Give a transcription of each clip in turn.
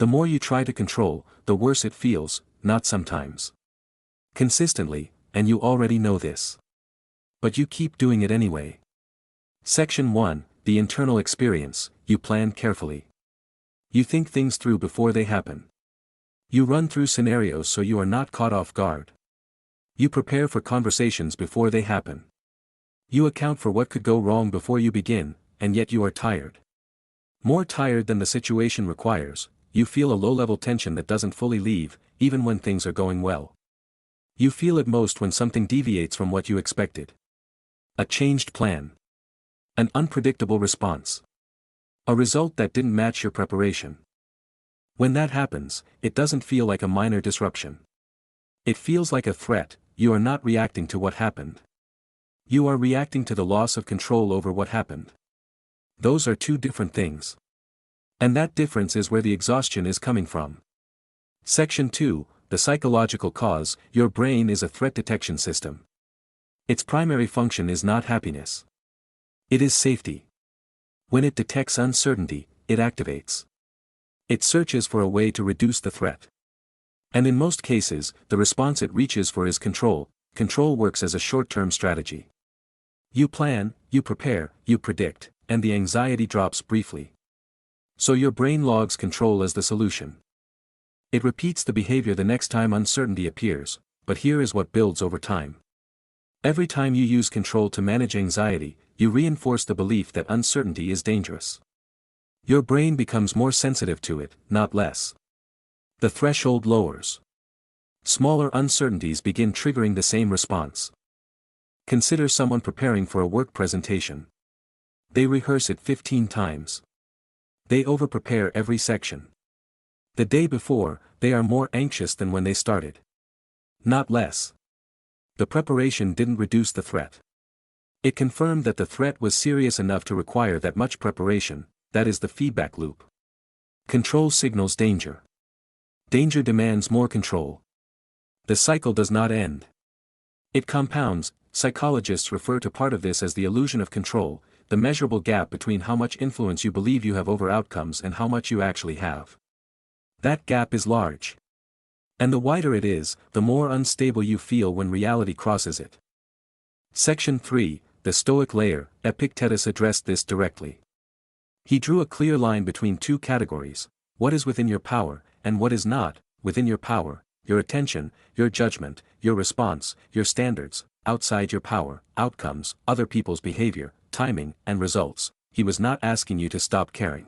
The more you try to control, the worse it feels, not sometimes. Consistently, and you already know this. But you keep doing it anyway. Section 1, the internal experience. You plan carefully. You think things through before they happen. You run through scenarios so you are not caught off guard. You prepare for conversations before they happen. You account for what could go wrong before you begin, and yet you are tired. More tired than the situation requires. You feel a low-level tension that doesn't fully leave, even when things are going well. You feel it most when something deviates from what you expected. A changed plan. An unpredictable response. A result that didn't match your preparation. When that happens, it doesn't feel like a minor disruption. It feels like a threat. You are not reacting to what happened. You are reacting to the loss of control over what happened. Those are two different things. And that difference is where the exhaustion is coming from. Section 2, the psychological cause. Your brain is a threat detection system. Its primary function is not happiness. It is safety. When it detects uncertainty, it activates. It searches for a way to reduce the threat. And in most cases, the response it reaches for is control. Control works as a short-term strategy. You plan, you prepare, you predict, and the anxiety drops briefly. So your brain logs control as the solution. It repeats the behavior the next time uncertainty appears, but here is what builds over time. Every time you use control to manage anxiety, you reinforce the belief that uncertainty is dangerous. Your brain becomes more sensitive to it, not less. The threshold lowers. Smaller uncertainties begin triggering the same response. Consider someone preparing for a work presentation. They rehearse it 15 times. They over-prepare every section. The day before, they are more anxious than when they started. Not less. The preparation didn't reduce the threat. It confirmed that the threat was serious enough to require that much preparation. That is the feedback loop. Control signals danger. Danger demands more control. The cycle does not end. It compounds. Psychologists refer to part of this as the illusion of control, the measurable gap between how much influence you believe you have over outcomes and how much you actually have. That gap is large. And the wider it is, the more unstable you feel when reality crosses it. Section 3, the Stoic layer. Epictetus addressed this directly. He drew a clear line between two categories: what is within your power, and what is not within your power: your attention, your judgment, your response, your standards; outside your power, outcomes, other people's behavior, timing, and results. He was not asking you to stop caring.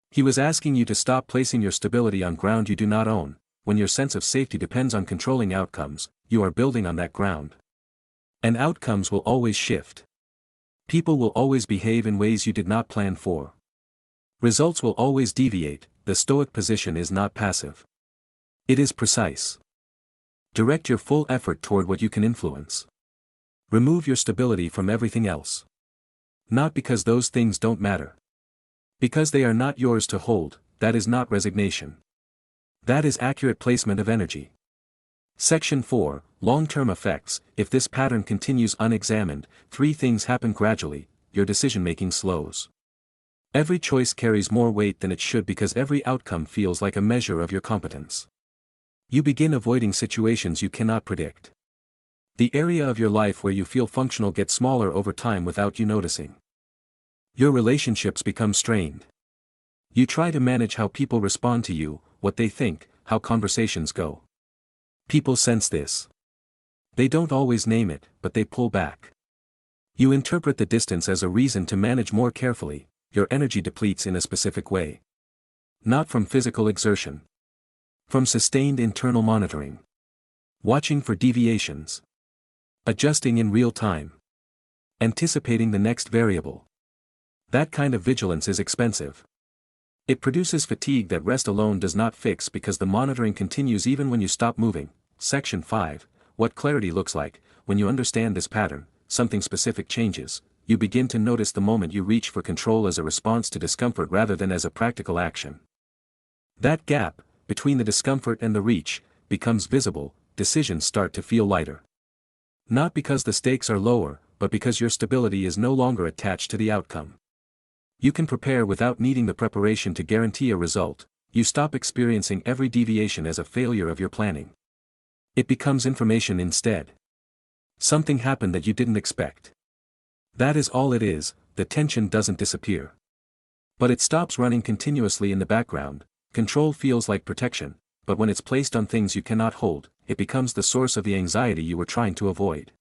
He was asking you to stop placing your stability on ground you do not own. When your sense of safety depends on controlling outcomes, you are building on that ground. And outcomes will always shift. People will always behave in ways you did not plan for. Results will always deviate. The Stoic position is not passive. It is precise. Direct your full effort toward what you can influence. Remove your stability from everything else. Not because those things don't matter. Because they are not yours to hold. That is not resignation. That is accurate placement of energy. Section 4, long-term effects. If this pattern continues unexamined, 3 things happen gradually. Your decision-making slows. Every choice carries more weight than it should because every outcome feels like a measure of your competence. You begin avoiding situations you cannot predict. The area of your life where you feel functional gets smaller over time without you noticing. Your relationships become strained. You try to manage how people respond to you, what they think, how conversations go. People sense this. They don't always name it, but they pull back. You interpret the distance as a reason to manage more carefully. Your energy depletes in a specific way. Not from physical exertion. From sustained internal monitoring. Watching for deviations. Adjusting in real time. Anticipating the next variable. That kind of vigilance is expensive. It produces fatigue that rest alone does not fix because the monitoring continues even when you stop moving. Section 5, what clarity looks like. When you understand this pattern, something specific changes. You begin to notice the moment you reach for control as a response to discomfort rather than as a practical action. That gap, between the discomfort and the reach, becomes visible. Decisions start to feel lighter. Not because the stakes are lower, but because your stability is no longer attached to the outcome. You can prepare without needing the preparation to guarantee a result. you stop experiencing every deviation as a failure of your planning. It becomes information instead. Something happened that you didn't expect. That is all it is. The tension doesn't disappear. But it stops running continuously in the background. Control feels like protection, but when it's placed on things you cannot hold, it becomes the source of the anxiety you were trying to avoid.